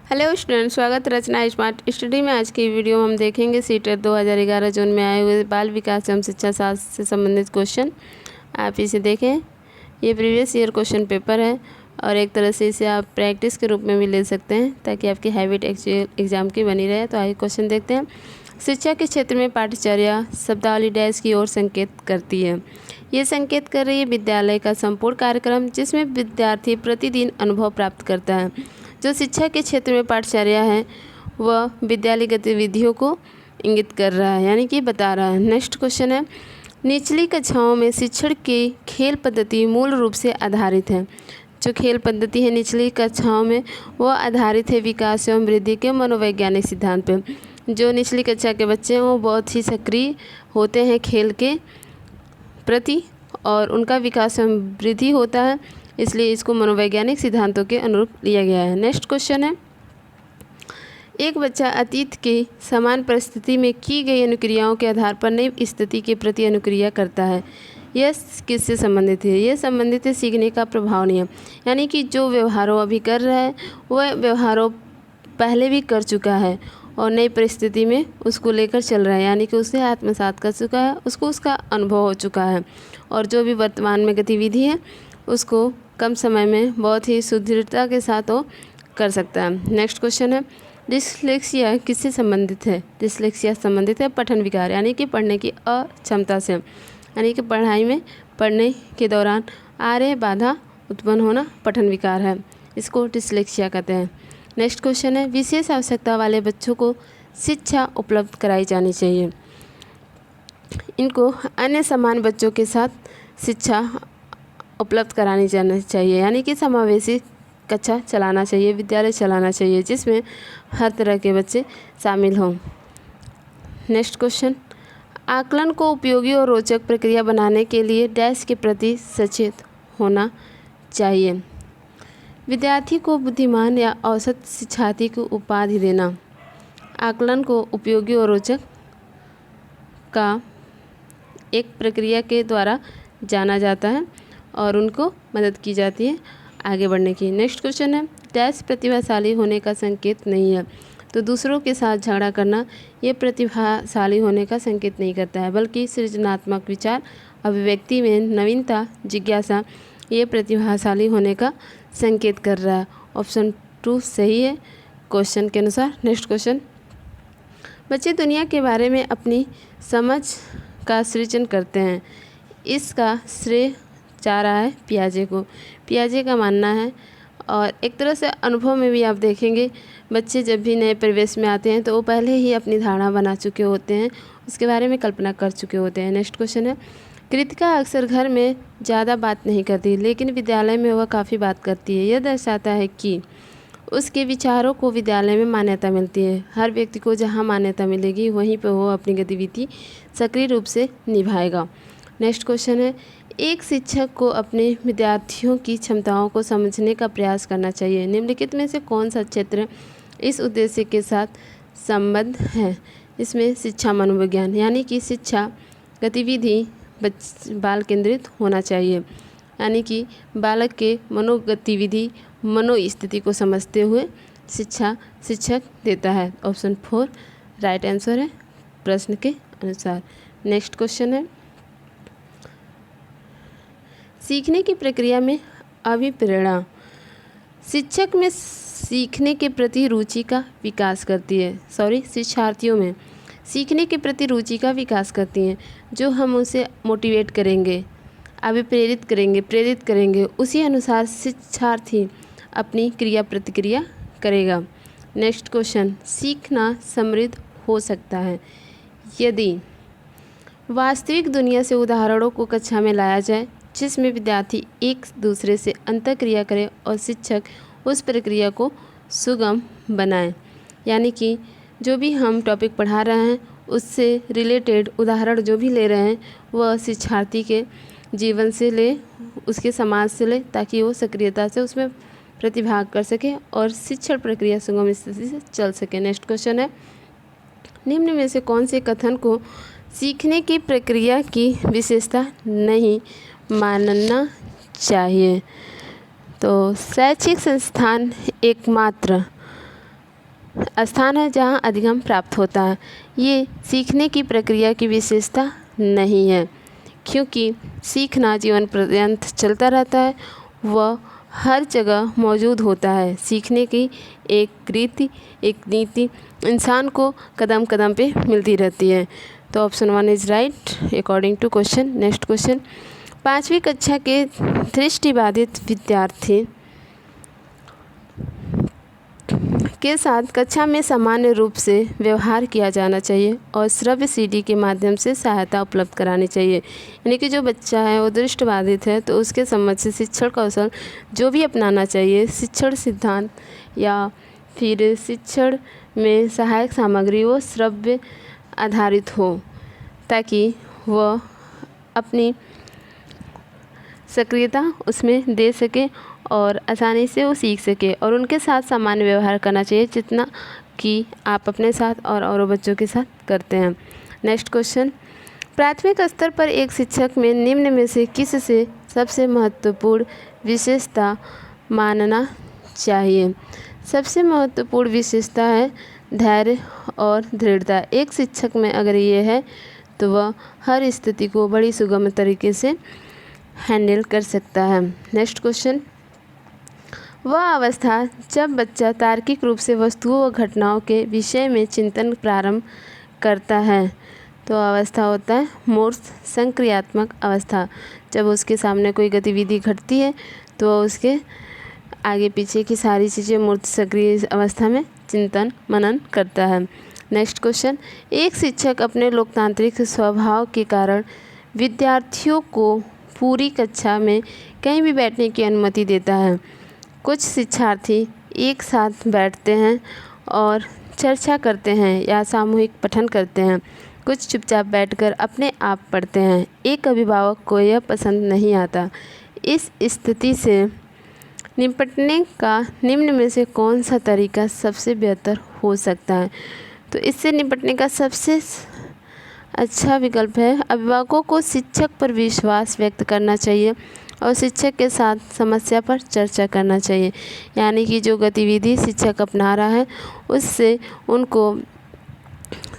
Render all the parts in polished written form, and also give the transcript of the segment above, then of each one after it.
Hello student, स्वागत है रचना smart study में। आज की वीडियो में हम देखेंगे सीटेट 2011 जून में आए हुए बाल विकास एवं शिक्षा शास्त्र से संबंधित क्वेश्चन। आप इसे देखें, ये प्रीवियस ईयर क्वेश्चन पेपर है और एक तरह से इसे आप प्रैक्टिस के रूप में भी ले सकते हैं ताकि आपकी हैबिट एग्जाम की बनी रहे। तो आइए क्वेश्चन देखते हैं। शिक्षा के क्षेत्र में पाठ्यचर्या शब्दावली डैश की ओर संकेत करती है। ये संकेत कर रही है विद्यालय का संपूर्ण कार्यक्रम जिसमें विद्यार्थी प्रतिदिन अनुभव प्राप्त करता है। जो शिक्षा के क्षेत्र में पाठचर्या है वह विद्यालय गतिविधियों को इंगित कर रहा है, यानी कि बता रहा है। नेक्स्ट क्वेश्चन है, निचली कक्षाओं में शिक्षण की खेल पद्धति मूल रूप से आधारित है। जो खेल पद्धति है निचली कक्षाओं में वह आधारित है विकास एवं वृद्धि के मनोवैज्ञानिक सिद्धांत पर। जो निचली कक्षा के बच्चे हैं वो बहुत ही सक्रिय होते हैं खेल के प्रति और उनका विकास एवं वृद्धि होता है, इसलिए इसको मनोवैज्ञानिक सिद्धांतों के अनुरूप लिया गया है। नेक्स्ट क्वेश्चन है, एक बच्चा अतीत के समान परिस्थिति में की गई अनुक्रियाओं के आधार पर नई स्थिति के प्रति अनुक्रिया करता है। यह किससे संबंधित है? यह संबंधित है सीखने का प्रभाव नियम, यानी कि जो व्यवहारों अभी कर रहा है वह व्यवहारों पहले भी कर चुका है और नई परिस्थिति में उसको लेकर चल रहा है, यानी कि उसे आत्मसात कर चुका है, उसको उसका अनुभव हो चुका है और जो भी वर्तमान में गतिविधि है उसको कम समय में बहुत ही सुदृढ़ता के साथ वो कर सकता है। नेक्स्ट क्वेश्चन है, डिस्लेक्सिया किससे संबंधित है? डिस्लेक्सिया संबंधित है पठन विकार, यानी कि पढ़ने की अक्षमता से, यानी कि पढ़ाई में पढ़ने के दौरान आ रहे बाधा उत्पन्न होना पठन विकार है, इसको डिस्लेक्सिया कहते हैं। नेक्स्ट क्वेश्चन है, विशेष आवश्यकता वाले बच्चों को शिक्षा उपलब्ध कराई जानी चाहिए। इनको अन्य समान बच्चों के साथ शिक्षा उपलब्ध करानी जानी चाहिए, यानी कि समावेशी कक्षा चलाना चाहिए, विद्यालय चलाना चाहिए जिसमें हर तरह के बच्चे शामिल हों। नेक्स्ट क्वेश्चन, आकलन को उपयोगी और रोचक प्रक्रिया बनाने के लिए डैश के प्रति सचेत होना चाहिए। विद्यार्थी को बुद्धिमान या औसत शिक्षार्थी को उपाधि देना। आकलन को उपयोगी और रोचक का एक प्रक्रिया के द्वारा जाना जाता है और उनको मदद की जाती है आगे बढ़ने की। नेक्स्ट क्वेश्चन है, डैश प्रतिभाशाली होने का संकेत नहीं है। तो दूसरों के साथ झगड़ा करना ये प्रतिभाशाली होने का संकेत नहीं करता है, बल्कि सृजनात्मक विचार अभिव्यक्ति में नवीनता जिज्ञासा ये प्रतिभाशाली होने का संकेत कर रहा है। ऑप्शन 2 सही है क्वेश्चन के अनुसार। नेक्स्ट क्वेश्चन, बच्चे दुनिया के बारे में अपनी समझ का सृजन करते हैं, इसका श्रेय जा रहा है पियाजे को। पियाजे का मानना है और एक तरह से अनुभव में भी आप देखेंगे बच्चे जब भी नए परिवेश में आते हैं तो वो पहले ही अपनी धारणा बना चुके होते हैं, उसके बारे में कल्पना कर चुके होते हैं। नेक्स्ट क्वेश्चन है, कृतिका अक्सर घर में ज़्यादा बात नहीं करती लेकिन विद्यालय में वह काफ़ी बात करती है। यह दर्शाता है कि उसके विचारों को विद्यालय में मान्यता मिलती है। हर व्यक्ति को जहाँ मान्यता मिलेगी वहीं पर वो अपनी गतिविधि सक्रिय रूप से निभाएगा। नेक्स्ट क्वेश्चन है, एक शिक्षक को अपने विद्यार्थियों की क्षमताओं को समझने का प्रयास करना चाहिए। निम्नलिखित में से कौन सा क्षेत्र इस उद्देश्य के साथ संबद्ध है? इसमें शिक्षा मनोविज्ञान, यानी कि शिक्षा गतिविधि बाल केंद्रित होना चाहिए, यानी कि बालक के मनोगतिविधि मनोस्थिति को समझते हुए शिक्षा शिक्षक देता है। ऑप्शन 4 राइट आंसर है प्रश्न के अनुसार। नेक्स्ट क्वेश्चन है, सीखने की प्रक्रिया में अभिप्रेरणा शिक्षक में सीखने के प्रति रुचि का विकास करती है। शिक्षार्थियों में सीखने के प्रति रुचि का विकास करती हैं। जो हम उसे मोटिवेट करेंगे, अभिप्रेरित करेंगे, प्रेरित करेंगे, उसी अनुसार शिक्षार्थी अपनी क्रिया प्रतिक्रिया करेगा। नेक्स्ट क्वेश्चन, सीखना समृद्ध हो सकता है यदि वास्तविक दुनिया से उदाहरणों को कक्षा में लाया जाए जिसमें विद्यार्थी एक दूसरे से अंतःक्रिया करें और शिक्षक उस प्रक्रिया को सुगम बनाएं, यानी कि जो भी हम टॉपिक पढ़ा रहे हैं उससे रिलेटेड उदाहरण जो भी ले रहे हैं वह शिक्षार्थी के जीवन से ले, उसके समाज से ले, ताकि वो सक्रियता से उसमें प्रतिभाग कर सके और शिक्षण प्रक्रिया सुगम स्थिति से चल सके। नेक्स्ट क्वेश्चन है, निम्न में से कौन से कथन को सीखने की प्रक्रिया की विशेषता नहीं मानना चाहिए? तो शैक्षिक संस्थान एकमात्र स्थान है जहाँ अधिगम प्राप्त होता है। ये सीखने की प्रक्रिया की विशेषता नहीं है, क्योंकि सीखना जीवन पर्यंत चलता रहता है, वह हर जगह मौजूद होता है। सीखने की एक नीति इंसान को कदम कदम पे मिलती रहती है। तो option 1 is right according to question. Next question, 5वीं कक्षा के दृष्टिबाधित विद्यार्थी के साथ कक्षा में सामान्य रूप से व्यवहार किया जाना चाहिए और श्रव्य सीडी के माध्यम से सहायता उपलब्ध करानी चाहिए। यानी कि जो बच्चा है वो दृष्टिबाधित है तो उसके समझ से शिक्षण कौशल जो भी अपनाना चाहिए, शिक्षण सिद्धांत या फिर शिक्षण में सहायक सामग्री वो श्रव्य आधारित हो, ताकि वह अपनी सक्रियता उसमें दे सके और आसानी से वो सीख सके। और उनके साथ सामान्य व्यवहार करना चाहिए जितना कि आप अपने साथ और बच्चों के साथ करते हैं। नेक्स्ट क्वेश्चन, प्राथमिक स्तर पर एक शिक्षक में निम्न में से किस से सबसे महत्वपूर्ण विशेषता मानना चाहिए? सबसे महत्वपूर्ण विशेषता है धैर्य और दृढ़ता। एक शिक्षक में अगर ये है तो वह हर स्थिति को बड़ी सुगम तरीके से हैंडल कर सकता है। नेक्स्ट क्वेश्चन, वह अवस्था जब बच्चा तार्किक रूप से वस्तुओं व घटनाओं के विषय में चिंतन प्रारंभ करता है तो अवस्था होता है मूर्त संक्रियात्मक अवस्था। जब उसके सामने कोई गतिविधि घटती है तो उसके आगे पीछे की सारी चीज़ें मूर्त सक्रिय अवस्था में चिंतन मनन करता है। नेक्स्ट क्वेश्चन, एक शिक्षक अपने लोकतांत्रिक स्वभाव के कारण विद्यार्थियों को पूरी कक्षा में कहीं भी बैठने की अनुमति देता है। कुछ शिक्षार्थी एक साथ बैठते हैं और चर्चा करते हैं या सामूहिक पठन करते हैं। कुछ चुपचाप बैठकर अपने आप पढ़ते हैं। एक अभिभावक को यह पसंद नहीं आता। इस स्थिति से निपटने का निम्न में से कौन सा तरीका सबसे बेहतर हो सकता है? तो इससे निपटने का सबसे अच्छा विकल्प है अभिभावकों को शिक्षक पर विश्वास व्यक्त करना चाहिए और शिक्षक के साथ समस्या पर चर्चा करना चाहिए। यानी कि जो गतिविधि शिक्षक अपना रहा है उससे उनको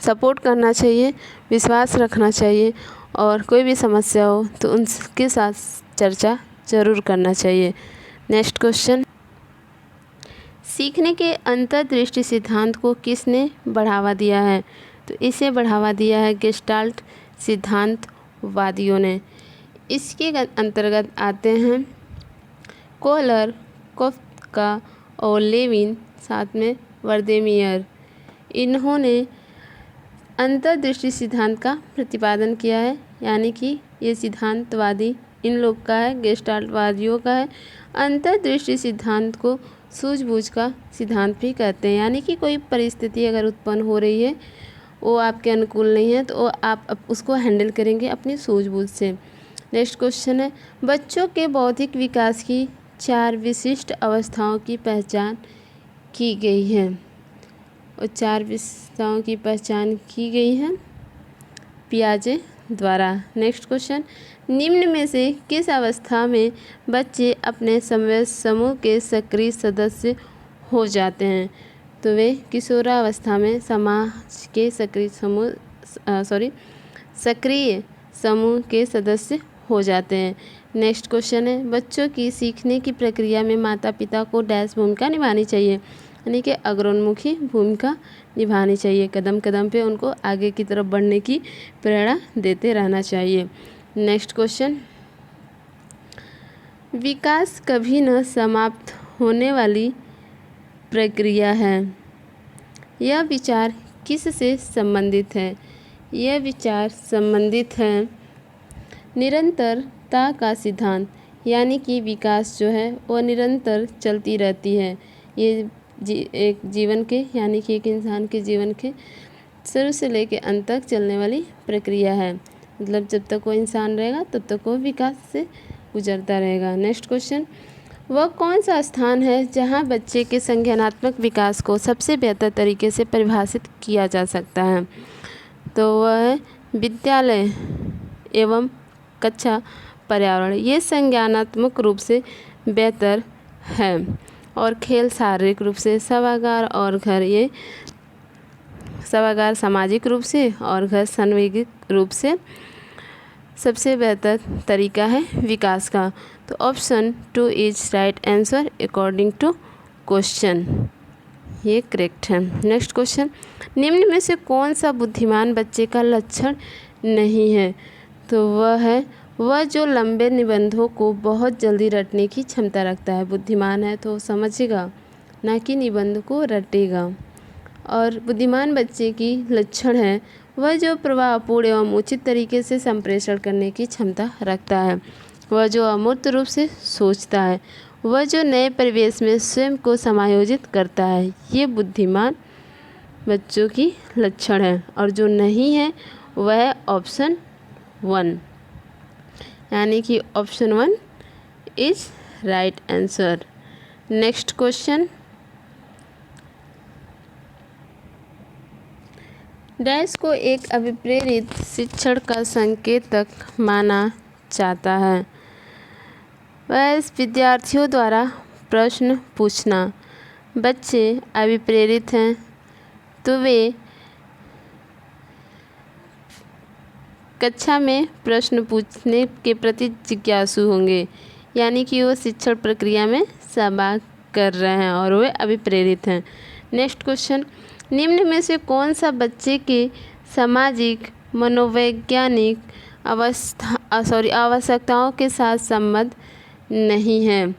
सपोर्ट करना चाहिए, विश्वास रखना चाहिए और कोई भी समस्या हो तो उनके साथ चर्चा ज़रूर करना चाहिए। नेक्स्ट क्वेश्चन, सीखने के अंतर्दृष्टि सिद्धांत को किसने बढ़ावा दिया है? तो इसे बढ़ावा दिया है गेस्टाल्ट सिद्धांतवादियों ने। इसके अंतर्गत आते हैं कोहलर, कोफ्का और लेविन, साथ में वर्देमियर। इन्होंने अंतर्दृष्टि सिद्धांत का प्रतिपादन किया है। यानी कि ये सिद्धांतवादी इन लोग का है, गेस्टाल्टवादियों का है। अंतर्दृष्टि सिद्धांत को सूझबूझ का सिद्धांत भी कहते हैं। यानी कि कोई परिस्थिति अगर उत्पन्न हो रही है वो आपके अनुकूल नहीं है तो आप उसको हैंडल करेंगे अपनी सूझबूझ से। नेक्स्ट क्वेश्चन है, बच्चों के बौद्धिक विकास की 4 विशिष्ट अवस्थाओं की पहचान की गई है। और 4 विशेषताओं की पहचान की गई है पियाजे द्वारा। नेक्स्ट क्वेश्चन, निम्न में से किस अवस्था में बच्चे अपने समूह के सक्रिय सदस्य हो जाते हैं? तो वे किशोरावस्था में समाज के सक्रिय समूह के सदस्य हो जाते हैं। नेक्स्ट क्वेश्चन है, बच्चों की सीखने की प्रक्रिया में माता पिता को डैश भूमिका निभानी चाहिए। यानी कि अग्रोन्मुखी भूमिका निभानी चाहिए। कदम कदम पे उनको आगे की तरफ बढ़ने की प्रेरणा देते रहना चाहिए। नेक्स्ट क्वेश्चन, विकास कभी न समाप्त होने वाली प्रक्रिया है। यह विचार किस से संबंधित है? यह विचार संबंधित है निरंतरता का सिद्धांत। यानी कि विकास जो है वो निरंतर चलती रहती है। ये एक जीवन के यानी कि एक इंसान के जीवन के शुरू से लेकर अंत तक चलने वाली प्रक्रिया है। मतलब जब तक वो इंसान रहेगा तब तक वो विकास से गुजरता रहेगा। नेक्स्ट क्वेश्चन, वह कौन सा स्थान है जहां बच्चे के संज्ञानात्मक विकास को सबसे बेहतर तरीके से परिभाषित किया जा सकता है? तो वह है विद्यालय एवं कक्षा पर्यावरण। ये संज्ञानात्मक रूप से बेहतर है। और खेल शारीरिक रूप से, सभागार और घर ये सभागार सामाजिक रूप से और घर सान्वेगिक रूप से। सबसे बेहतर तरीका है विकास का। तो option 2 is right answer according to question, ये करेक्ट है। नेक्स्ट क्वेश्चन, निम्न में से कौन सा बुद्धिमान बच्चे का लक्षण नहीं है? तो वह जो लंबे निबंधों को बहुत जल्दी रटने की क्षमता रखता है। बुद्धिमान है तो समझेगा, ना कि निबंध को रटेगा। और बुद्धिमान बच्चे की लक्षण है वह जो प्रभावपूर्ण एवं उचित तरीके से संप्रेषण करने की क्षमता रखता है, वह जो अमूर्त रूप से सोचता है, वह जो नए परिवेश में स्वयं को समायोजित करता है। ये बुद्धिमान बच्चों की लक्षण है। और जो नहीं है वह है ऑप्शन 1, यानी कि option 1 is right answer. Next question, dash को एक अभिप्रेरित शिक्षण का संकेतक माना जाता है। वह विद्यार्थियों द्वारा प्रश्न पूछना। बच्चे अभिप्रेरित हैं तो वे कक्षा में प्रश्न पूछने के प्रति जिज्ञासु होंगे, यानी कि वो शिक्षण प्रक्रिया में सहभाग कर रहे हैं और वे अभिप्रेरित हैं। नेक्स्ट क्वेश्चन, निम्न में से कौन सा बच्चे के सामाजिक मनोवैज्ञानिक आवश्यकताओं के साथ संबद्ध नहीं है?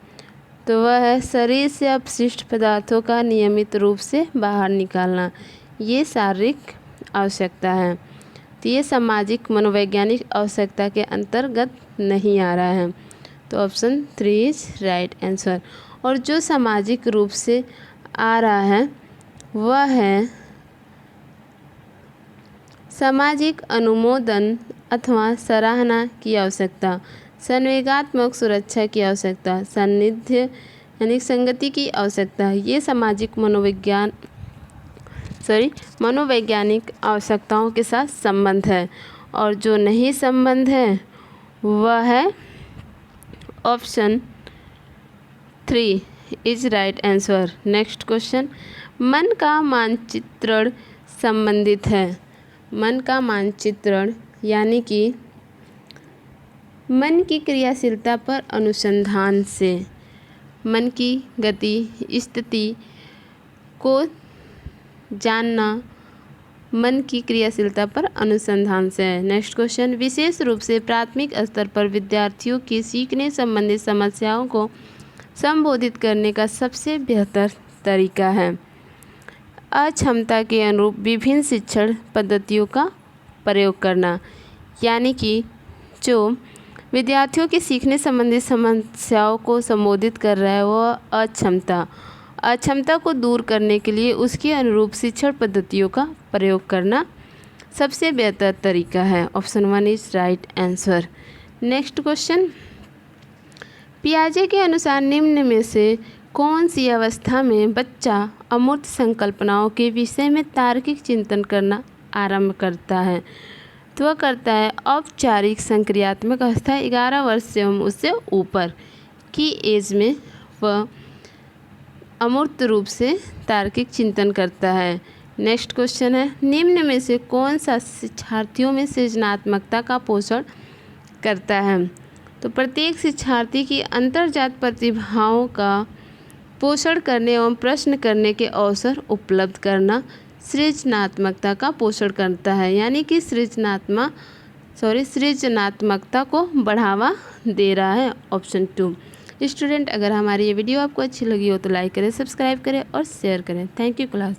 तो वह है शरीर से अपशिष्ट पदार्थों का नियमित रूप से बाहर निकालना। ये शारीरिक आवश्यकता है, तो ये सामाजिक मनोवैज्ञानिक आवश्यकता के अंतर्गत नहीं आ रहा है। तो ऑप्शन 3 इज राइट आंसर। और जो सामाजिक रूप से आ रहा है वह है सामाजिक अनुमोदन अथवा सराहना की आवश्यकता, संवेगात्मक सुरक्षा की आवश्यकता, सान्निध्य यानी संगति की आवश्यकता। ये सामाजिक मनोवैज्ञानिक आवश्यकताओं के साथ संबंध है। और जो नहीं संबंध है वह है option 3 is right answer. Next question, मन का मानचित्रण संबंधित है। मन का मानचित्रण यानी कि मन की क्रियाशीलता पर अनुसंधान से, मन की गति स्थिति को जानना मन की क्रियाशीलता पर अनुसंधान से है। नेक्स्ट क्वेश्चन, विशेष रूप से प्राथमिक स्तर पर विद्यार्थियों की सीखने संबंधित समस्याओं को संबोधित करने का सबसे बेहतर तरीका है अक्षमता के अनुरूप विभिन्न शिक्षण पद्धतियों का प्रयोग करना। यानी कि जो विद्यार्थियों की सीखने संबंधित समस्याओं को संबोधित कर रहा है वह अक्षमता को दूर करने के लिए उसके अनुरूप शिक्षण पद्धतियों का प्रयोग करना सबसे बेहतर तरीका है। Option 1 is right answer. Next question, पियाजे के अनुसार निम्न में से कौन सी अवस्था में बच्चा अमूर्त संकल्पनाओं के विषय में तार्किक चिंतन करना आरंभ करता है? तो वह करता है औपचारिक संक्रियात्मक अवस्था 11 वर्ष एवं उससे ऊपर की एज में वह अमूर्त रूप से तार्किक चिंतन करता है। नेक्स्ट क्वेश्चन है, निम्न में से कौन सा शिक्षार्थियों में सृजनात्मकता का पोषण करता है? तो प्रत्येक शिक्षार्थी की अंतर्जात प्रतिभाओं का पोषण करने एवं प्रश्न करने के अवसर उपलब्ध करना सृजनात्मकता का पोषण करता है, यानी कि सृजनात्मकता को बढ़ावा दे रहा है। ऑप्शन 2। स्टूडेंट, अगर हमारी ये वीडियो आपको अच्छी लगी हो तो लाइक करें, सब्सक्राइब करें और शेयर करें। Thank you class.